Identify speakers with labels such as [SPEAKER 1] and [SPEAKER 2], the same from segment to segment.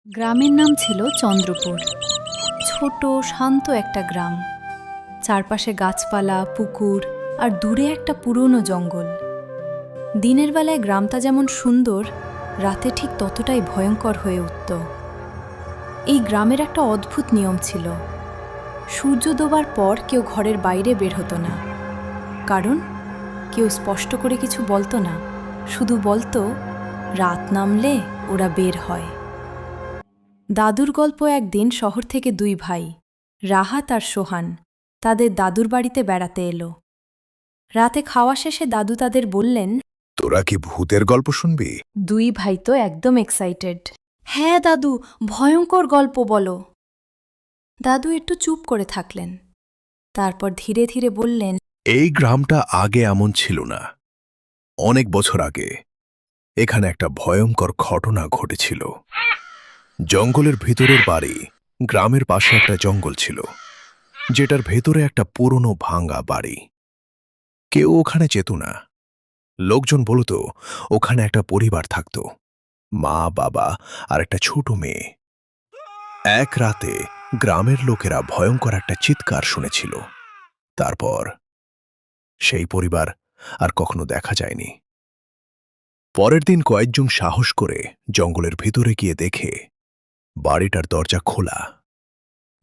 [SPEAKER 1] গ্রামের নাম ছিল চন্দ্রপুর। ছোট শান্ত একটা গ্রাম, চারপাশে গাছপালা, পুকুর আর দূরে একটা পুরনো জঙ্গল। দিনের বেলায় গ্রামটা যেমন সুন্দর, রাতে ঠিক ততটাই ভয়ঙ্কর হয়ে উঠত। এই গ্রামের একটা অদ্ভুত নিয়ম ছিল, সূর্য ডোবার পর কেউ ঘরের বাইরে বের হতো না। কারণ কেউ স্পষ্ট করে কিছু বলতো না, শুধু বলতো রাত নামলে ওরা বের হয়। দাদুর গল্প, একদিন শহর থেকে দুই ভাই রাহাত আর সোহান তাদের দাদুর বাড়িতে বেড়াতে এলো। রাতে খাওয়া শেষে দাদু তাদের বললেন,
[SPEAKER 2] তোরা কি ভূতের গল্প শুনবি?
[SPEAKER 1] দুই ভাই তো একদম এক্সাইটেড। হ্যাঁ দাদু, ভয়ঙ্কর গল্প বলো। দাদু একটু চুপ করে থাকলেন, তারপর ধীরে ধীরে বললেন,
[SPEAKER 2] এই গ্রামটা আগে এমন ছিল না। অনেক বছর আগে এখানে একটা ভয়ঙ্কর ঘটনা ঘটেছিল। জঙ্গলের ভিতরের বাড়ি, গ্রামের পাশে একটা জঙ্গল ছিল, যেটার ভেতরে একটা পুরনো ভাঙা বাড়ি। কেউ ওখানে যেত না। লোকজন বলতো ওখানে একটা পরিবার থাকত, মা, বাবা আর একটা ছোট মেয়ে। এক রাতে গ্রামের লোকেরা ভয়ঙ্কর একটা চিৎকার শুনেছিল। তারপর সেই পরিবার আর কখনো দেখা যায়নি। পরের দিন কয়েকজন সাহস করে জঙ্গলের ভেতরে গিয়ে দেখে বাড়িটার দরজা খোলা,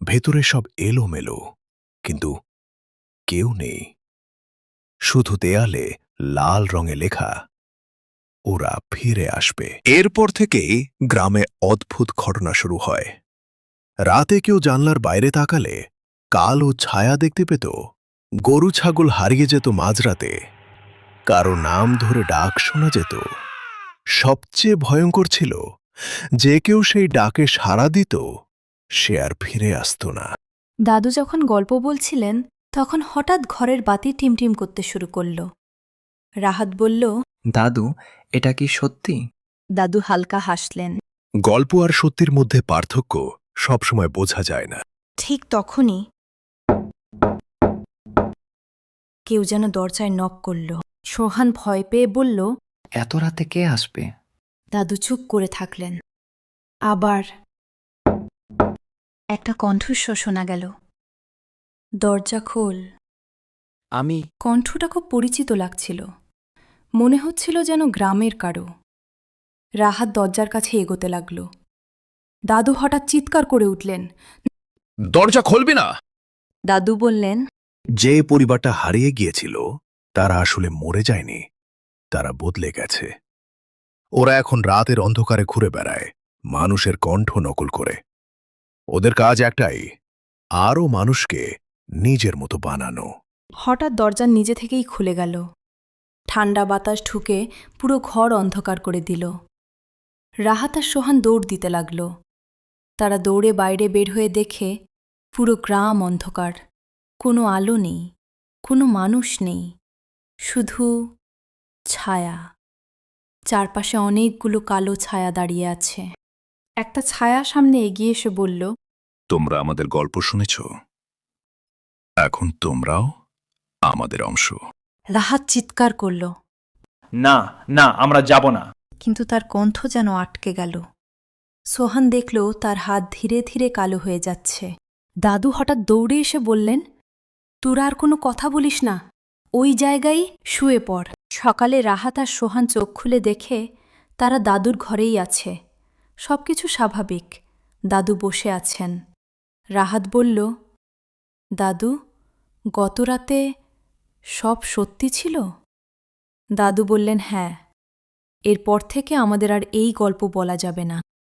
[SPEAKER 2] ভেতরে সব এলোমেলো, কিন্তু কেউ নেই। শুধু দেয়ালে লাল রঙে লেখা, ওরা ফিরে আসবে। এরপর থেকেই গ্রামে অদ্ভুত ঘটনা শুরু হয়। রাতে কেউ জানলার বাইরে তাকালে কালো ছায়া দেখতে পেত, গরু ছাগল হারিয়ে যেত মাঝরাতে, কারো নাম ধরে ডাক শোনা যেত। সবচেয়ে ভয়ঙ্কর ছিল, যে কেউ সেই ডাকে সাড়া দিত সে আর ফিরে আসত না।
[SPEAKER 1] দাদু যখন গল্প বলছিলেন তখন হঠাৎ ঘরের বাতি টিমটিম করতে শুরু করল। রাহাত বলল,
[SPEAKER 3] দাদু, এটা কি সত্যি?
[SPEAKER 1] দাদু হালকা হাসলেন।
[SPEAKER 2] গল্প আর সত্যির মধ্যে পার্থক্য সবসময় বোঝা যায় না।
[SPEAKER 1] ঠিক তখনই কেউ যেন দরজায় নক করল। সোহান ভয় পেয়ে বলল,
[SPEAKER 3] এত রাতে কে আসবে?
[SPEAKER 1] দাদু চুপ করে থাকলেন। আবার একটা কণ্ঠস্বর শোনা গেল, দরজা খোল।
[SPEAKER 3] আমি।
[SPEAKER 1] কণ্ঠটা খুব পরিচিত লাগছিল, মনে হচ্ছিল যেন গ্রামের কারো। রাহাত দরজার কাছে এগোতে লাগল। দাদু হঠাৎ চিৎকার করে উঠলেন।
[SPEAKER 2] দরজা খুলবি না!
[SPEAKER 1] দাদু বললেন,
[SPEAKER 2] যে পরিবারটা হারিয়ে গিয়েছিল তারা আসলে মরে যায়নি, তারা বদলে গেছে। ওরা এখন রাতের অন্ধকারে ঘুরে বেড়ায়, মানুষের কণ্ঠ নকল করে। ওদের কাজ একটাই, আরও মানুষকে নিজের মতো বানানো।
[SPEAKER 1] হঠাৎ দরজা নিজে থেকেই খুলে গেল। ঠান্ডা বাতাস ঢুকে পুরো ঘর অন্ধকার করে দিল। রাহাত আর সোহান দৌড় দিতে লাগল। তারা দৌড়ে বাইরে বের হয়ে দেখে পুরো গ্রাম অন্ধকার, কোনো আলো নেই, কোনো মানুষ নেই, শুধু ছায়া। চারপাশে অনেকগুলো কালো ছায়া দাঁড়িয়ে আছে। একটা ছায়া সামনে এগিয়ে এসে বলল,
[SPEAKER 2] তোমরা আমাদের গল্প শুনেছ, এখন তোমরাও আমাদের অংশ।
[SPEAKER 1] রাহাত চিৎকার করল,
[SPEAKER 4] না না, আমরা যাব না।
[SPEAKER 1] কিন্তু তার কণ্ঠ যেন আটকে গেল। সোহান দেখল তার হাত ধীরে ধীরে কালো হয়ে যাচ্ছে। দাদু হঠাৎ দৌড়ে এসে বললেন, তোরা আর কোনো কথা বলিস না, ওই জায়গায় শুয়ে পড়। সকালে রাহাত আর সোহান চোখ খুলে দেখে তারা দাদুর ঘরেই আছে। সবকিছু স্বাভাবিক, দাদু বসে আছেন। রাহাত বলল, দাদু, গত রাতে সব সত্যি ছিল? দাদু বললেন, হ্যাঁ, এরপর থেকে আমাদের আর এই গল্প বলা যাবে না।